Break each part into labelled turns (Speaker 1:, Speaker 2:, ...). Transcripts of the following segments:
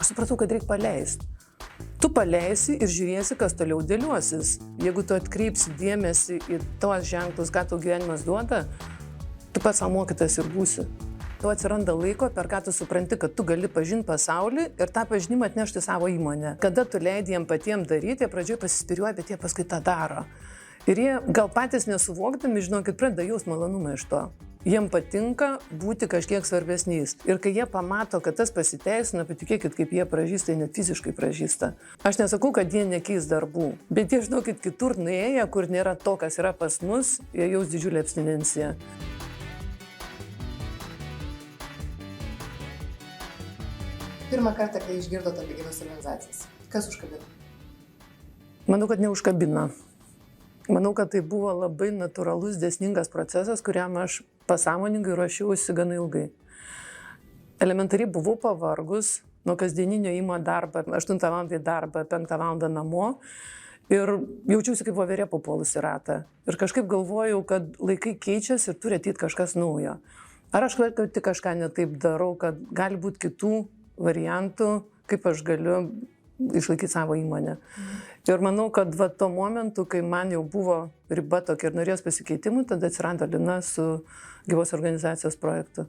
Speaker 1: aš supratau, kad reikia paleisti. Tu paleisi ir žiūrėsi, kas toliau dėliosis. Jeigu tu atkreipsi dėmesį į tos ženklus, ką tau gyvenimas duoda, tu pats savo mokytas ir būsi. Tu atsiranda laiko, per ką tu supranti, kad tu gali pažinti pasaulį ir tą pažinimą atnešti savo įmonę. Kada tu leidi jiem patiems daryti, jie pradžioje pasispiriuoja, bet jie paskui tą daro. Ir jie gal patys nesuvokdami, žinokit, pradeda jaust malonumą iš to. Jiem patinka būti kažkiek svarbesniais. Ir kai jie pamato, kad tas pasiteisina, patikėkit, kaip jie pražįsta, jie net fiziškai pražįsta. Aš nesakau, kad jie nekeis darbų, bet jie, žinokit, kitur nuėję, kur nėra to, kas yra pas mus, jie jaus didžiulę abstinenciją.
Speaker 2: Pirmą kartą, kai išgirdote apie gyvas organizacijas, kas užkabino?
Speaker 1: Manau, kad neužkabino. Manau, kad tai buvo labai natūralus, dėsningas procesas, kuriam aš pasąmoningai ruošiausi gana ilgai. Elementariai buvau pavargus nuo kasdieninio ėjimo darbą, 8 val. Darbą, 5 val. Namo ir jaučiausi kaip voverė papuolus į ratą. Ir kažkaip galvojau, kad laikai keičiasi ir turi ateiti kažkas naujo. Ar aš tik kažką netaip darau, kad gali būti kitų variantų, kaip aš galiu išlaikyti savo įmonę. Ir manau, kad va tuo momentu, kai man jau buvo riba tokia ir norėjos pasikeitimų, tada atsirado Lina su gyvos organizacijos projektu.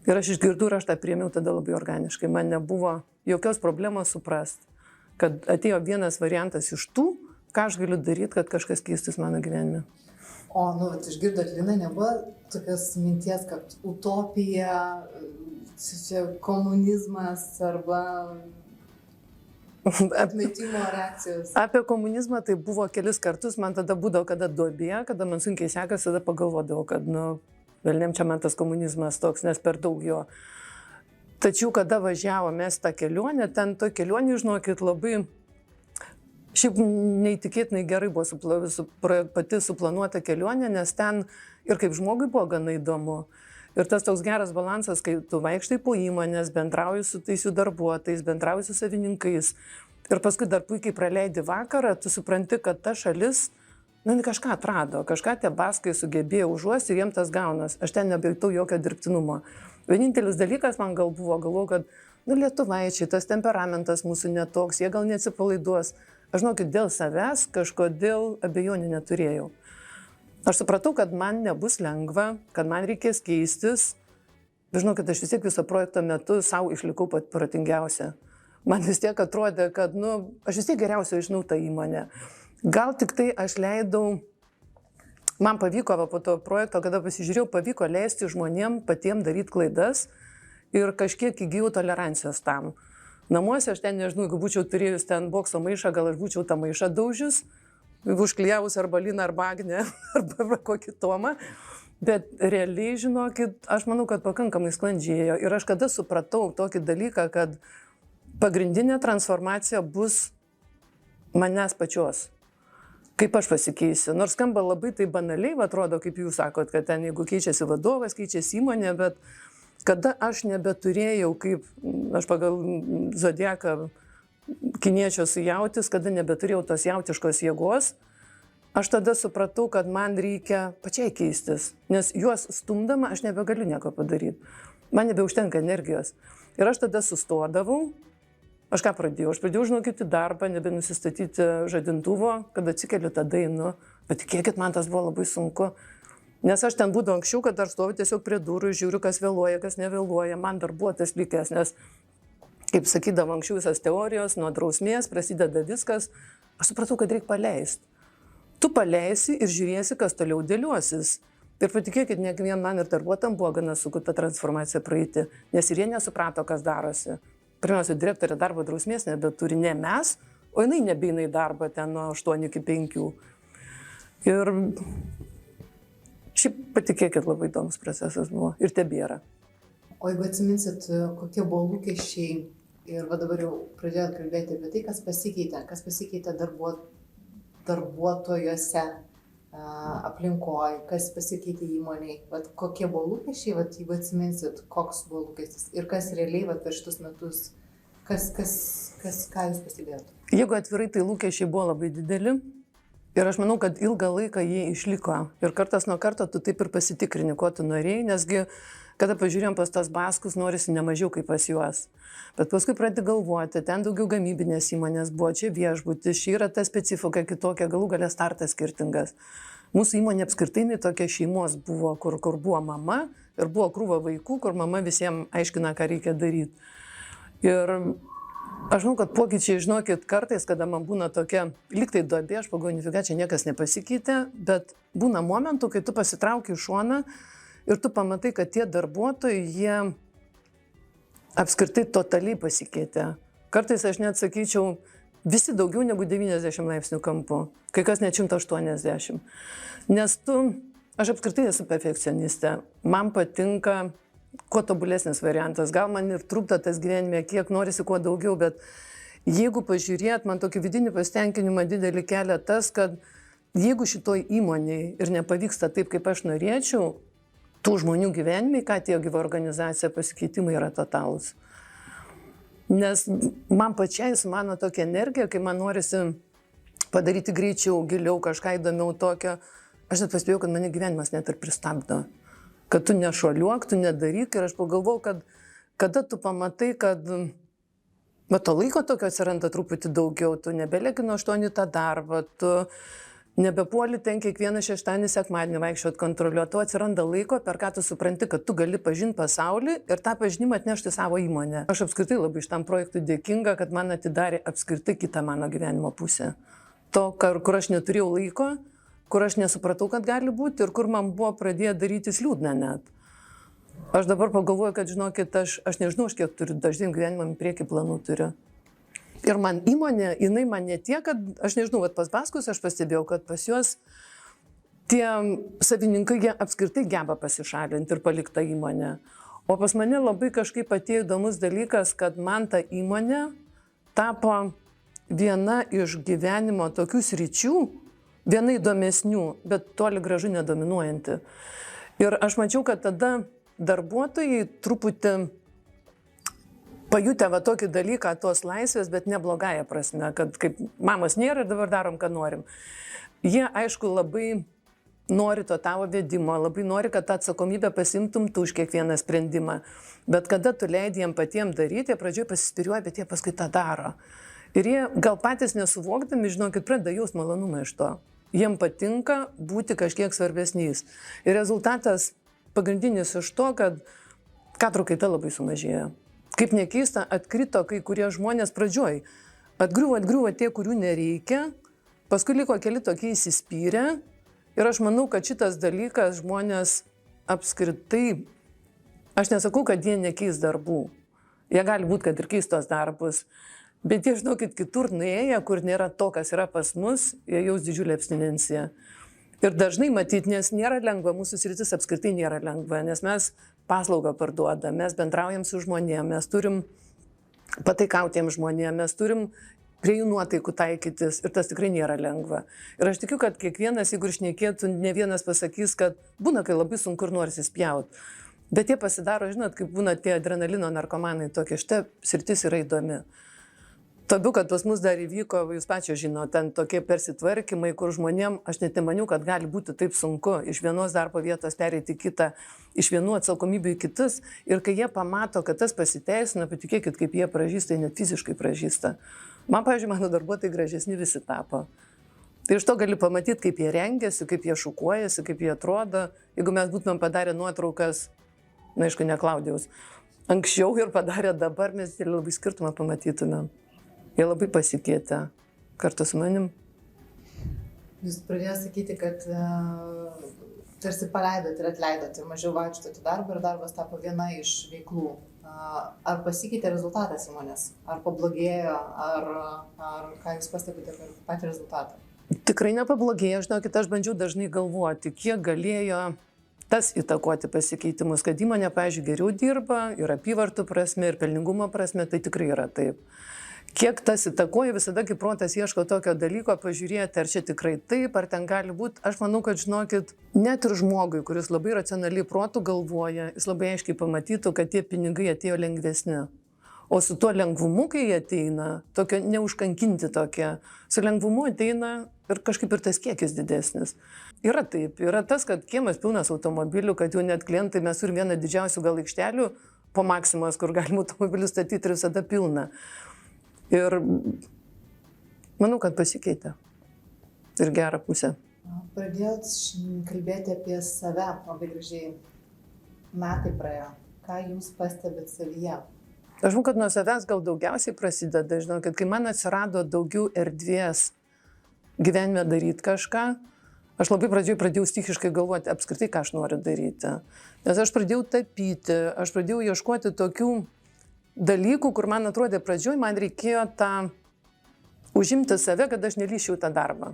Speaker 1: Ir aš išgirdau ir aš tą priėmiau tada labai organiškai. Man nebuvo jokios problemos suprasti, kad atėjo vienas variantas iš tų, ką aš galiu daryti, kad kažkas keistis mano gyvenime.
Speaker 2: O, išgirdot, Lina, nebuvo tokios minties, kad utopija, komunizmas arba atmetimo reakcijos.
Speaker 1: Apie komunizmą tai buvo kelis kartus, man tada būdavo, kada duobė, kada man sunkiai sekasi, tada pagalvodavau, kad, velniam čia man tas komunizmas toks, nes per daug jo. Tačiau, kada važiavome tą kelionę, ten to kelionė, žinokit, labai, šiaip neįtikėtinai gerai buvo pati suplanuota kelionė, nes ten ir kaip žmogui buvo gana įdomu. Ir tas toks geras balansas, kai tu vaikštai po įmonės, bendrauji su tais jų darbuotojais, bendrauji su savininkais. Ir paskui dar puikiai praleidi vakarą, tu supranti, kad ta šalis, kažką atrado, kažką tie baskai sugebėjo užuosti ir jiems tas gaunas. Aš ten nebejautau jokio dirbtinumo. Vienintelis dalykas man galvoju, kad, lietuvaičiai, tas temperamentas mūsų netoks, jie gal neatsipalaiduos. Aš žinokit, dėl savęs kažkodėl abejonių neturėjau. Aš supratau, kad man nebus lengva, kad man reikės keistis. Žinau, kad aš vis tiek viso projekto metu savo išlikau pat protingiausia. Man vis tiek atrodė, kad, aš vis tiek geriausiai žinau tą įmonę. Gal tik tai aš leidau, man pavyko po to projekto, kada pasižiūrėjau, pavyko leisti žmonėm patiem daryti klaidas ir kažkiek įgijau tolerancijos tam. Namuose aš ten, nežinau, jeigu būčiau turėjus ten bokso maišą, gal aš būčiau tą maišą daužius. Užklijavus arba Liną, arba Agnę, arba kokį Tomą. Bet realiai, žinokit, aš manau, kad pakankamai sklandžiai. Ir aš kada supratau tokį dalyką, kad pagrindinė transformacija bus manęs pačios. Kaip aš pasikeisiu. Nors skamba labai tai banaliai, atrodo, kaip jūs sakot, kad ten jeigu keičiasi vadovas, keičiasi įmonė, bet kada aš nebeturėjau, kaip aš pagal zodiaką kiniečio sujautis, kada nebeturėjau tos jautiškos jėgos, aš tada supratau, kad man reikia pačiai keistis, nes juos stumdama aš nebegaliu nieko padaryti. Man nebeužtenka energijos. Ir aš tada sustodavau, aš ką pradėjau? Aš pradėjau žinokit į darbą, nebenusistatyti žadintuvo, kad atsikeliu tada einu. Patikėkit, man tas buvo labai sunku. Nes aš ten būdavau anksčiau, kad aš stoviu tiesiog prie durų, žiūriu, kas vėluoja, kas nevėluoja. Man dar buvo tas likęs, nes kaip sakydavo anksčiau visas teorijos, nuo drausmės prasideda viskas. Aš supratau, kad reikia paleisti. Tu paleisi ir žiūrėsi, kas toliau dėliosis. Ir patikėkit, ne vien man ir darbuotojam buvo gana sunku tą transformaciją praeiti, nes ir jie nesuprato, kas darosi. Pirmiausia, direktorė darbo drausmės nebeturi ne mes, o jinai nebeina į darbą ten nuo 8 iki 5. Ir šiaip patikėkit, labai įdomus procesas buvo ir tebėra.
Speaker 2: O jeigu atsiminsit, kokie buvo lūkesčiai ir dabar jau pradėjot kalbėti apie tai, kas pasikeitė darbuotojuose, aplinkoje, kas pasikeitė įmonėje, kokie buvo lūkesčiai, jeigu atsiminsit, koks buvo lūkestis ir kas realiai per šitus metus, ką jūs pastebėjot?
Speaker 1: Jeigu atvirai, tai lūkesčiai buvo labai dideli ir aš manau, kad ilgą laiką jie išliko ir kartas nuo karto tu taip ir pasitikrini, ko tu norėjai, nesgi kada pažiūrėjom pas tos baskus, norisi ne mažiau kaip pas juos. Bet paskui pradedi galvoti, ten daugiau gamybinės įmonės buvo, čia viešbutis, čia yra ta specifika kitokia, galų galia startas skirtingas. Mūsų įmonė apskritai tokia šeimos buvo, kur buvo mama ir buvo krūva vaikų, kur mama visiems aiškina, ką reikia daryti. Ir aš žinau, kad pokyčiai, žinokit, kartais, kada man būna tokia, liktai duobė, aš pagalvoju, nifiga, čia niekas nepasikeitė, bet būna momentų, kai tu pasitrauki į šoną ir tu pamatai, kad tie darbuotojai, jie apskritai totaliai pasikeitė. Kartais aš net sakyčiau, visi daugiau negu 90 laipsnių kampu, kai kas net 180. Nes aš apskritai esu perfekcionistė, man patinka kuo tobulesnis variantas, gal man ir trukdo tas gyvenime, kiek norisi kuo daugiau, bet jeigu pažiūrėt, man tokį vidinį pasitenkinimą didelį kelia tas, kad jeigu šitoj įmonėje ir nepavyksta taip, kaip aš norėčiau, tų žmonių gyvenimai, ką atėjo gyva organizacija, pasikeitimai yra totalūs. Nes man pačiai su mano tokia energija, kai man norisi padaryti greičiau, giliau, kažką įdomiau tokio, aš net pastebėjau, kad mane gyvenimas net ir pristabdo. Kad tu nešuoliuok, tu nedaryk ir aš pagalvojau, kad kada tu pamatai, kad to laiko tokio atsiranda truputį daugiau, tu nebelieki nuo 8 tą darbą, tu nebepuoli ten kiekvieną šeštadienį, sekmadienį vaikščiot kontroliuoti, tu atsiranda laiko, per ką tu supranti, kad tu gali pažinti pasaulį ir tą pažinimą atnešti savo įmonę. Aš apskritai labai šitam projektui dėkinga, kad man atidarė apskritai kitą mano gyvenimo pusę. To, kur aš neturėjau laiko, kur aš nesupratau, kad gali būti ir kur man buvo pradėję darytis liūdna net. Aš dabar pagalvoju, kad žinokit, aš nežinau, aš kiek turiu, dažnai gyvenimą į priekį planų turiu. Ir man įmonė, jinai man ne tiek, kad, aš nežinau, pas baskus aš pastebėjau, kad pas juos tie savininkai, jie apskritai geba pasišalinti ir palikti tą įmonę. O pas mane labai kažkaip atėjo įdomus dalykas, kad man ta įmonė tapo viena iš gyvenimo tokių sričių, viena įdomesnių, bet toli gražu nedominuojanti. Ir aš mačiau, kad tada darbuotojai truputį pajutę va tokį dalyką, tos laisvės, bet ne blogąją prasme, kad kaip mamos nėra ir dabar darom, ką norim. Jie, aišku, labai nori to tavo vedimo, labai nori, kad tą atsakomybę pasimtum tu už kiekvieną sprendimą. Bet kada tu leidi jiem patiems daryti, jie pradžioje pasispiriuoja, bet jie paskui tą daro. Ir jie gal patys nesuvokdami, žinokit, pradeda jaust malonumą iš to. Jiem patinka būti kažkiek svarbesniais. Ir rezultatas pagrindinis iš to, kad kadrų kaita labai sumažėjo. Kaip nekeista, atkrito kai kurie žmonės pradžioj. Atgriuvo tie, kurių nereikia, paskui liko keli tokie įsispyrę. Ir aš manau, kad šitas dalykas žmonės apskritai, aš nesakau, kad jie nekeis darbų. Jie gali būti, kad ir keistos darbus. Bet jie, žinokit, kitur nuėję, kur nėra to, kas yra pas mus, jie jaus didžiulę abstinenciją. Ir dažnai matyt, nes nėra lengva, mūsų sritis apskritai nėra lengva, nes mes paslaugą parduodam, mes bendraujam su žmonėm, mes turim pataikautiem žmonėm, mes turim prie jų nuotaikų taikytis ir tas tikrai nėra lengva. Ir aš tikiu, kad kiekvienas, jeigu išnekėtų, ne vienas pasakys, kad būna, kai labai sunku ir norisi spjaut. Bet jie pasidaro, žinot, kaip būna tie adrenalino narkomanai tokie, šita sritis yra įdomi. Tabu, kad pas mus dar įvyko, jūs pačios žinote, ten tokie persitvarkymai, kur žmonėm, aš net nemaniau, kad gali būti taip sunku iš vienos darbo vietos pereiti į kitą, iš vienų atsakomybių į kitus. Ir kai jie pamato, kad tas pasiteisina, patikėkit, kaip jie pražįsta, jie net fiziškai pražįsta. Man, pavyzdžiui, mano darbuotojai gražesni visi tapo. Tai iš to gali pamatyti, kaip jie rengiasi, kaip jie šukuojasi, kaip jie atrodo. Jeigu mes būtumėm padarę nuotraukas, na, aišku, ne Klaudijaus, anksčiau ir padarę dabar, mes ir labai skirtumą pamatytumėm. Jie labai pasikeitė kartu su manim.
Speaker 2: Jūs pradėjote sakyti, kad tarsi paleidot ir atleidot ir mažiau vaikštot į darbą ir darbas tapo viena iš veiklų. Ar pasikeitė rezultatas įmonės? Ar pablogėjo? Ar ką jūs pastebite per patį rezultatą?
Speaker 1: Tikrai nepablogėjo, žinokit, aš bandžiau dažnai galvoti, kiek galėjo tas įtakoti pasikeitimus, kad įmonė, pavyzdžiui, geriau dirba ir apyvartų prasme, ir pelningumo prasme, tai tikrai yra taip. Kiek tas įtakoja, visada kaip protas ieško tokio dalyko, pažiūrėti, ar čia tikrai taip, ar ten gali būti. Aš manau, kad, žinokit, net ir žmogui, kuris labai racionaliai protų galvoja, jis labai aiškiai pamatytų, kad tie pinigai atėjo lengvesni. O su tuo lengvumu, kai jie ateina, tokio neužkankinti tokie, su lengvumu ateina ir kažkaip ir tas kiekis didesnis. Yra taip, yra tas, kad kiemas pilnas automobilių, kad jau net klientai, mes turim vieną didžiausių gal aikštelių po Maksimos, kur galima automobilių statyti ir visada pilna. Ir manau, kad pasikeitė. Ir gerą pusę.
Speaker 2: Pradėjot kalbėti apie save, labai gražiai. Metai praėjo. Ką jūs pastebit savyje?
Speaker 1: Aš žinau, kad nuo savęs gal daugiausiai prasideda, žinau, kad kai man atsirado daugiau erdvės gyvenime daryti kažką, aš labai pradėjau stichiškai galvoti apskritai, ką aš noriu daryti. Nes aš pradėjau tapyti, aš pradėjau ieškoti tokių dalykų, kur man atrodė pradžioj, man reikėjo tą užimti save, kad aš nelyščiau tą darbą.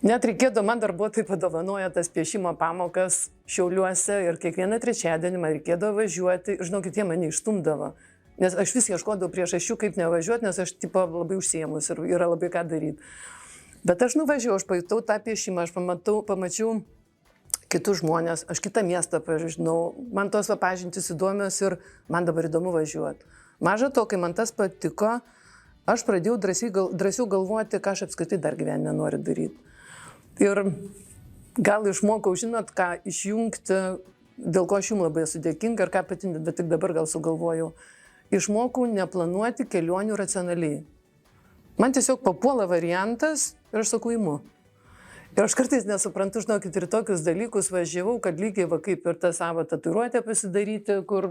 Speaker 1: Net reikėdavo, man darbuotojai padovanoja tas piešimo pamokas Šiauliuose ir kiekvieną trečiadienį man reikėdavo važiuoti ir žinokit, jie mane išstumdavo. Nes aš vis ieškodavau priežasčių, kaip nevažiuoti, nes aš tipo labai užsiėmus ir yra labai ką daryti. Bet aš nuvažiavau, aš pajutau tą piešimą, aš pamačiau kitus žmonės, aš kitą miestą pažinau, man tos pažintys įdomios ir man dabar įdomu važiuoti. Maža to, kai man tas patiko, aš pradėjau drąsiau galvoti, ką aš apskritai dar gyvenime noriu daryti. Ir gal išmokau, žinot, ką išjungti, dėl ko aš jums labai esu dėkinga ir ką pati, bet tik dabar gal sugalvojau. Išmokau neplanuoti kelionių racionaliai. Man tiesiog papuola variantas ir aš sakau imu. Ir aš kartais nesuprantu, žinokit, ir tokius dalykus važiavau, kad lygiai va kaip ir tą savo tatuiruotę pasidaryti, kur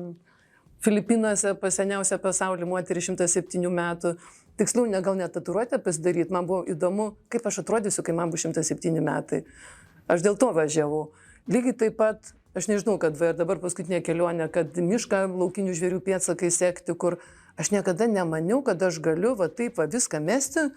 Speaker 1: Filipinuose pas seniausią pasaulį moterį 107 metų. Tiksliau, gal net tatuiruotę pasidaryti, man buvo įdomu, kaip aš atrodysiu, kai man bus 107 metai. Aš dėl to važiavau. Lygiai taip pat, aš nežinau, kad ir dabar paskutinė kelionė, kad mišką laukinių žvėrių pėdsakai sekti, kur aš niekada nemaniau, kad aš galiu va taip va viską mesti,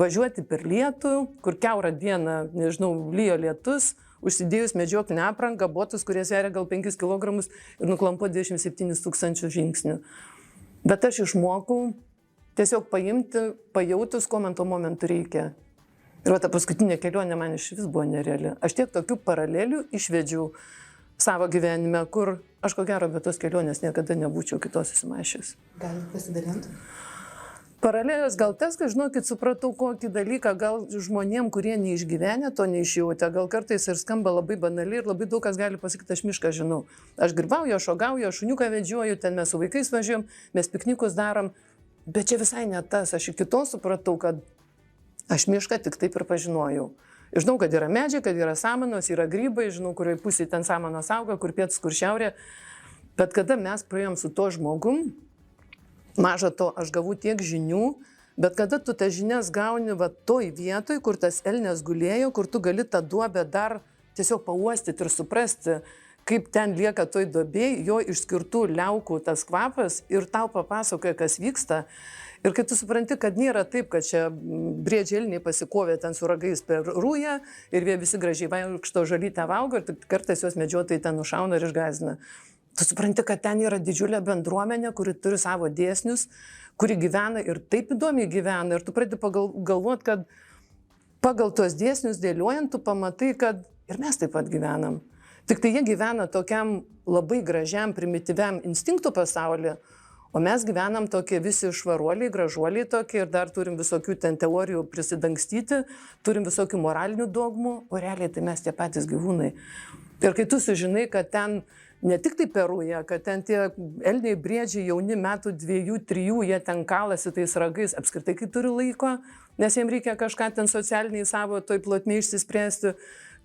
Speaker 1: važiuoti per lietų, kur kiaurą dieną, nežinau, lyjo lietus, užsidėjus medžioklinę aprangą, botus, kurie sveria gal 5 kg ir nuklampo 27 000 žingsnių. Bet aš išmokau tiesiog paimti, pajautus, ko man tuo momentu reikia. Ir ta paskutinė kelionė man iš vis buvo nereali. Aš tiek tokių paralelių išvedžiau savo gyvenime, kur aš ko gero be tos kelionės niekada nebūčiau kitos susimašęs.
Speaker 2: Galit pasidalinti?
Speaker 1: Paralelės gal tas, kad, žinokit, supratau kokį dalyką, gal žmonėm, kurie neišgyvenę, to neišjautė, gal kartais ir skamba labai banaliai ir labai daug kas gali pasakyti, aš mišką žinau. Aš grybauju, aš šogauju, aš šuniuką vedžioju, ten mes su vaikais važiuojam, mes piknikus darom, bet čia visai ne tas, aš iki to supratau, kad aš mišką tik taip ir pažinojau. Žinau, kad yra medžiai, kad yra samanos, yra grybai, žinau, kurioje pusėje ten samanos auga, kur pietus, kur šiaurė, bet kada mes praėjom su to žmogum, maža to, aš gavau tiek žinių, bet kada tu tas žinias gauni va toj vietoj, kur tas elnias gulėjo, kur tu gali tą duobę dar tiesiog pauostyti ir suprasti, kaip ten lieka toj duobėj, jo išskirtų liaukų tas kvapas ir tau papasakoja, kas vyksta. Ir kai tu supranti, kad nėra taip, kad čia briedžiai elniai pasikovė ten su ragais per rūją ir jie visi gražiai vaikšto žalytę valgo ir kartais juos medžiotojai ten nušauna ir išgąsdina. Tu supranti, kad ten yra didžiulė bendruomenė, kuri turi savo dėsnius, kuri gyvena ir taip įdomiai gyvena. Ir tu pradedi galvoti, kad pagal tuos dėsnius dėliojant, tu pamatai, kad ir mes taip pat gyvenam. Tik tai jie gyvena tokiam labai gražiam, primityviam instinktų pasaulyje, o mes gyvenam tokie visi švaruoliai, gražuoliai tokie ir dar turim visokių ten teorijų prisidangstyti, turim visokių moralinių dogmų, o realiai tai mes tie patys gyvūnai. Ir kai tu sužinai, kad ten ne tik tai Peruje, kad ten tie elniai briedžiai jauni metų 2-3, jie ten kalasi tais ragais, apskritai kai turi laiko, nes jiems reikia kažką ten socialiniai savo toj plotmėj išsispręsti.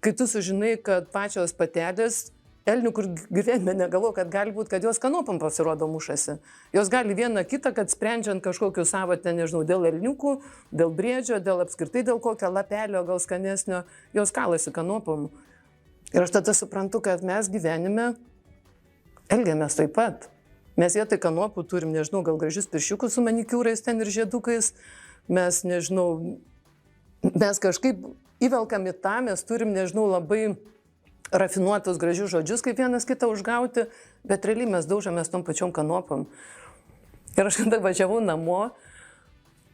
Speaker 1: Kai tu sužinai, kad pačios patelės, elnių, kur gyvenime negalvo, kad gali būti, kad jos kanopam pasirodo mušasi. Jos gali vieną kitą, kad sprendžiant kažkokiu savo, ten nežinau, dėl elniukų, dėl briedžio, dėl apskritai dėl kokio lapelio, gal skanesnio, jos kalasi kanopam. Ir aš tada suprantu, kad mes gyvenime elgiamės taip pat. Mes vietoj kanopų turim, nežinau, gal gražius pirščiukus su manikiūrais ten ir žiedukais. Mes, nežinau, mes kažkaip įvelkam į tą, mes turim, nežinau, labai rafinuotus gražius žodžius, kaip vienas kitą užgauti, bet realiai mes daužomės tom pačiom kanopam. Ir aš kada važiavau namo,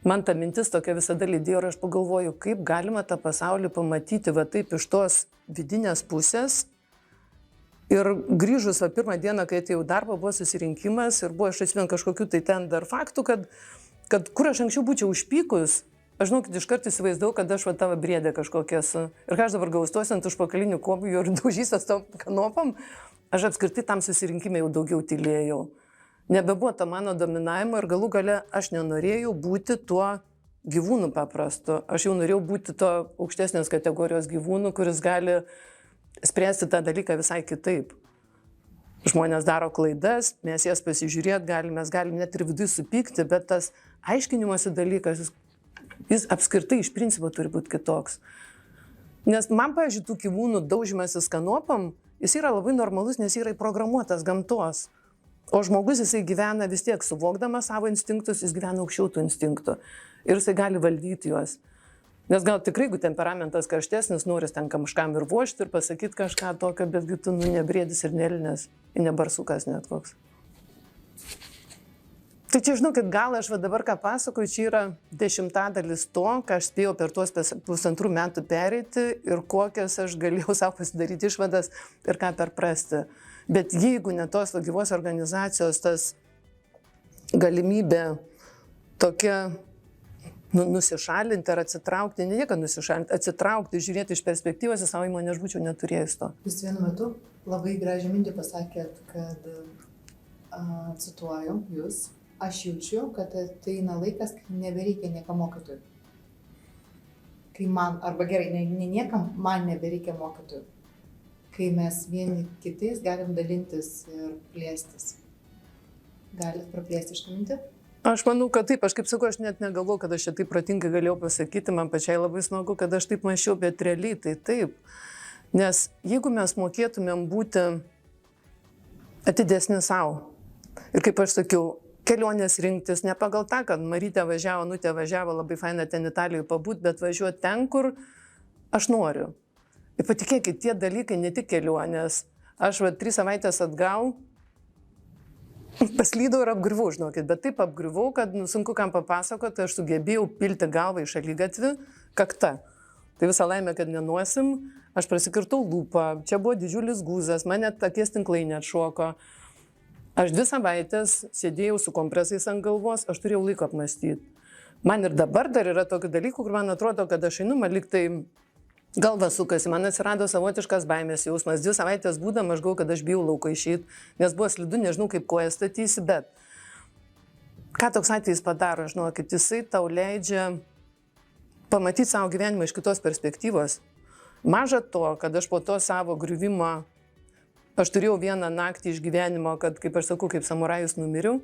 Speaker 1: man ta mintis tokia visada lydėjo ir aš pagalvoju, kaip galima tą pasaulį pamatyti va taip iš tos vidinės pusės Ir grįžus pirmą dieną, kai atėjau darbą, buvo susirinkimas ir buvo, aš atsimenu, kažkokių tai ten dar faktų, kad kur aš anksčiau būčiau užpykus, aš žinau, kad iš karto įsivaizdavau, kad aš tavo briedė kažkokia esu. Ir ką aš dabar gaustuosiu ant užpakalinių kojų ir daužysiuos tom kanopam, aš apskritai tam susirinkime jau daugiau tylėjau. Nebebuvo to mano dominavimo ir galų gale aš nenorėjau būti tuo gyvūnu paprastu. Aš jau norėjau būti to aukštesnės kategorijos gyvūnu, kuris gali spręsti tą dalyką visai kitaip. Žmonės daro klaidas, mes jas pasižiūrėti galim, mes galim net ir viduje supykti, bet tas aiškinimosi dalykas, jis apskritai iš principo turi būti kitoks. Nes man, pavyzdžiui, tų gyvūnų daužimasis kanopam, jis yra labai normalus, nes yra įprogramuotas gamtos. O žmogus jisai gyvena vis tiek suvokdamas savo instinktus, jis gyvena aukščiau tų instinktų. Ir jisai gali valdyti juos. Nes gal tikrai, jeigu temperamentas karštesnis, noris ten kažkam ir vožti ir pasakyti kažką tokio, betgi tu nebriedis ir nelinės, ir nebarsukas net koks. Tai čia žinau, kad gal aš dabar ką pasakoju, čia yra 10% to, ką aš spėjau per tuos 1,5 metų pereiti ir kokias aš galėjau savo pasidaryti išvadas ir ką perprasti. Bet jeigu ne tos gyvos organizacijos, tas galimybė tokia nusišalinti ar atsitraukti, ne kad nusišalinti, atsitraukti, žiūrėti iš perspektyvos į savo įmonę, aš būčiau neturėjęs to.
Speaker 2: Jūs vienu metu labai gražią mintį pasakėt, kad, cituoju jūs, aš jaučiu, kad ateina laikas, kai nebereikia niekam mokytojų. Kai man, arba gerai, ne niekam, man nebereikia mokytojų. Kai mes vieni kitais galim dalintis ir plėstis. Galit praplėsti šitą mintį?
Speaker 1: Aš manau, kad taip, aš kaip sakau, aš net negalvoju, kad aš čia taip protingai galėjau pasakyti, man pačiai labai smagu, kad aš taip mąsčiau, bet realiai tai taip. Nes jeigu mes mokėtumėm būti atidesni savo, ir kaip aš sakiau, kelionės rinktis, ne pagal tą, kad Marytė važiavo, Nutė važiavo, labai faina ten Italijoje pabūt, bet važiuoti ten, kur aš noriu. Ir patikėkit, tie dalykai ne tik kelionės. Aš 3 savaitės atgal paslydau ir apgriuvau, žinokit, bet taip apgriuvau, kad sunku kam papasakoti, aš sugebėjau pilti galvą į šaligatvį kakta. Tai visą laimę, kad nenuosim, aš prasikirtau lūpą, čia buvo didžiulis guzas, man net akies tinklai neatšoko. Aš 2 savaitės sėdėjau su kompresais ant galvos, aš turėjau laiko apmąstyti. Man ir dabar dar yra tokių dalykų, kur man atrodo, kad aš einu, man lyg tai galva sukasi, man atsirado savotiškas baimės jausmas. 2 savaitės būdama, aš galvoju, kad aš bijau lauko išeiti, nes buvo slidu, nežinau, kaip koją statysi, bet ką toks atvejis padaro, žinokit, jisai tau leidžia pamatyti savo gyvenimą iš kitos perspektyvos. Maža to, kad aš po to savo griuvimo, aš turėjau vieną naktį iš gyvenimo, kad, kaip aš sakau, kaip samurajus numiriau,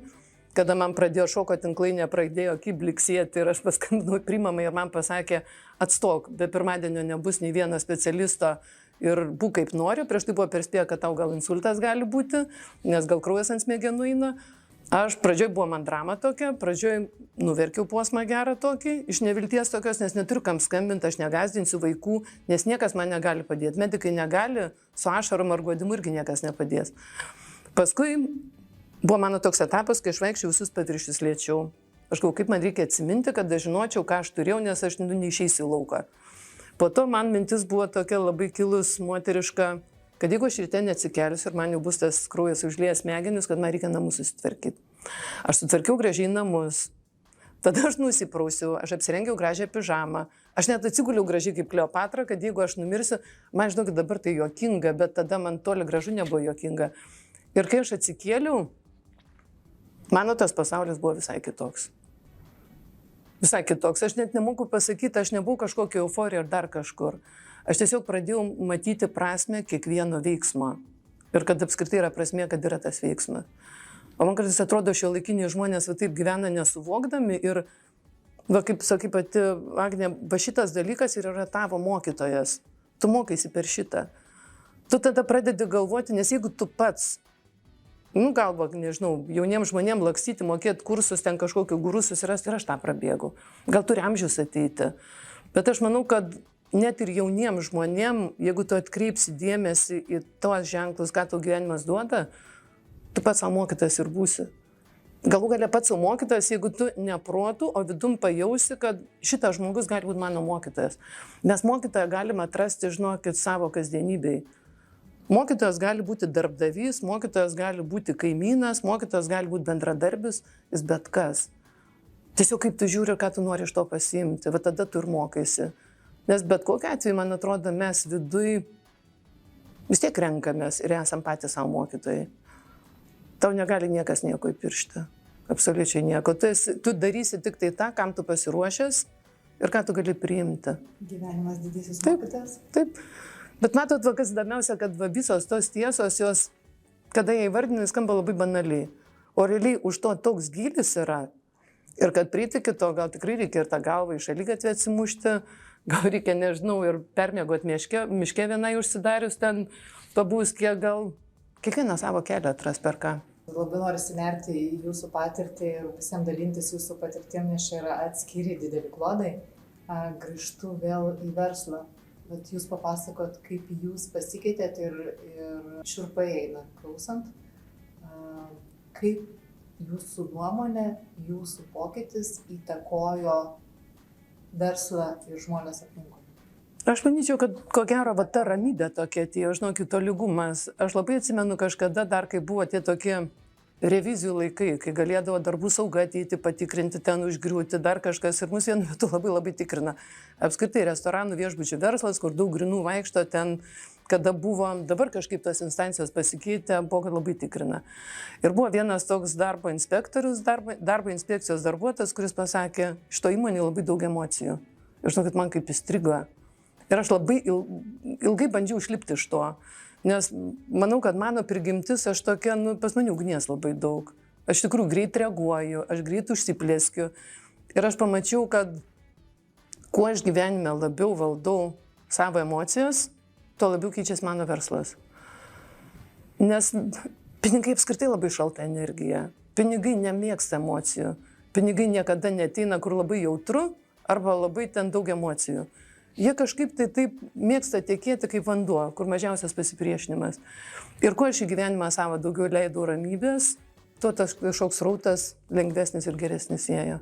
Speaker 1: kada man pradėjo šoko tinklainė, pradėjo kibliksėti ir aš paskambinau priimamai ir man pasakė, atstok, be pirmadienio nebus nei vieno specialisto ir būk kaip nori. Prieš tai buvo perspėję, kad tau gal insultas gali būti, nes gal kraujas ant smegenų eina. Aš pradžioj buvo man drama tokia, pradžioj nuverkiau posmą gerą tokį, iš nevilties tokios, nes neturiu kam skambinti, aš negazdinsiu vaikų, nes niekas man negali padėti. Medikai negali, su ašarom ar guodimu irgi niekas nepadės. Paskui buvo mano toks etapas, kai aš vaikščiau visus paviršius lėčiau. Aš galvoju, kaip man reikia atsiminti, kad aš žinočiau, ką aš turėjau, nes aš neišeisiu į lauką. Po to man mintis buvo tokia labai kilus moteriška, kad jeigu aš ryte neatsikelsiu ir man jau bus tas kraujas užliejęs smegenis, kad man reikia namus susitvarkyti. Aš sutvarkiau gražiai namus, tada aš nusiprausiau, aš apsirengiau gražią pižamą, aš net atsiguliau gražiai kaip Kleopatra, kad jeigu aš numirsiu, man žinau, kad dabar tai juokinga, bet tada man toli gražu nebuvo juokinga. Ir kai aš atsikėliau, mano tas pasaulis buvo visai kitoks. Visai kitoks. Aš net nemoku pasakyti, aš nebuvau kažkokia euforija ar dar kažkur. Aš tiesiog pradėjau matyti prasmę kiekvieno veiksmo. Ir kad apskritai yra prasmė, kad yra tas veiksmas. O man kartais atrodo, šiuolaikiniai žmonės taip gyvena nesuvokdami ir, kaip sakai pati Agnė, šitas dalykas ir yra tavo mokytojas. Tu mokaisi per šitą. Tu tada pradedi galvoti, nes jeigu tu pats galva, nežinau, jauniems žmonėms lakstyti, mokėti kursus, ten kažkokiu guru susirasti ir aš tą prabėgau. Gal turi amžius ateiti. Bet aš manau, kad net ir jauniems žmonėms, jeigu tu atkreipsi dėmesį į tos ženklus, ką tau gyvenimas duoda, tu pats savo mokytas ir būsi. Galų galia pats savo mokytas, jeigu tu ne protu, o vidum pajausi, kad šitas žmogus gali būti mano mokytojas. Nes mokytoją galima atrasti, žinokit, savo kasdienybėj. Mokytojas gali būti darbdavys, mokytojas gali būti kaimynas, mokytojas gali būti bendradarbis, jis bet kas. Tiesiog kaip tu žiūri, ką tu nori iš to pasiimti, va tada tu ir mokaisi. Nes bet kokiu atveju, man atrodo, mes viduj vis tiek renkamės ir esam patys savo mokytojai. Tau negali niekas nieko įpiršti, absoliučiai nieko. Tu darysi tik tai tą, kam tu pasiruošęs ir ką tu gali priimti.
Speaker 2: Gyvenimas didysis mokytojas.
Speaker 1: Taip. Bet matot, kas įdomiausia, kad visos tos tiesos, jos, kada jie įvardinai, skamba labai banaliai. O realiai už to toks gylis yra. Ir kad pritikė to, gal tikrai reikia ir tą galvą į šaligatvį atsimušti, gal reikia, nežinau, ir permiegoti miške vienai užsidarius ten, pabūs kiek gal, kiekvieną savo kelią atras per ką.
Speaker 2: Labai noriu sinerti į jūsų patirtį ir visiems dalintis jūsų patirtim, nes čia yra atskiri dideli klodai. Grįžtu vėl į verslą. Bet jūs papasakot, kaip jūs pasikeitėt ir šiurpai eina klausant. Kaip jūsų nuomonė, jūsų pokytis įtakojo verslą ir žmonės aplinkui?
Speaker 1: Aš manyčiau, kad ko gero va ta ramybė tokia atėjo, žinokit, tolygumas. Aš labai atsimenu kažkada dar, kai buvo tie tokie revizijų laikai, kai galėdavo darbų sauga ateiti, patikrinti, ten užgriūti, dar kažkas ir mus vienu metu labai tikrina. Apskritai restoranų viešbučių verslas, kur daug grinų vaikšto, ten, kada buvo, dabar kažkaip tos instancijos pasikeitė, buvo, kad labai tikrina. Ir buvo vienas toks darbo inspektorius, darbo inspekcijos darbuotojas, kuris pasakė, šito įmonė labai daug emocijų. Ir žinokit, man kaip įstrigo. Ir aš labai ilgai bandžiau išlipti iš to. Nes manau, kad mano prigimtis, aš tokia, pas mane ugnies labai daug. Aš tikrųjų greit reaguoju, aš greit užsiplėskiu. Ir aš pamačiau, kad kuo aš gyvenime labiau valdau savo emocijas, tuo labiau keičiasi mano verslas. Nes pinigai apskritai labai šalta energija. Pinigai nemėgsta emocijų. Pinigai niekada neteina, kur labai jautru arba labai ten daug emocijų. Jie kažkaip tai taip mėgsta tekėti kaip vanduo, kur mažiausias pasipriešinimas. Ir kuo aš į gyvenimą savo daugiau leidau ramybės, tuo tas kažkoks srautas lengvesnis ir geresnis ėjo.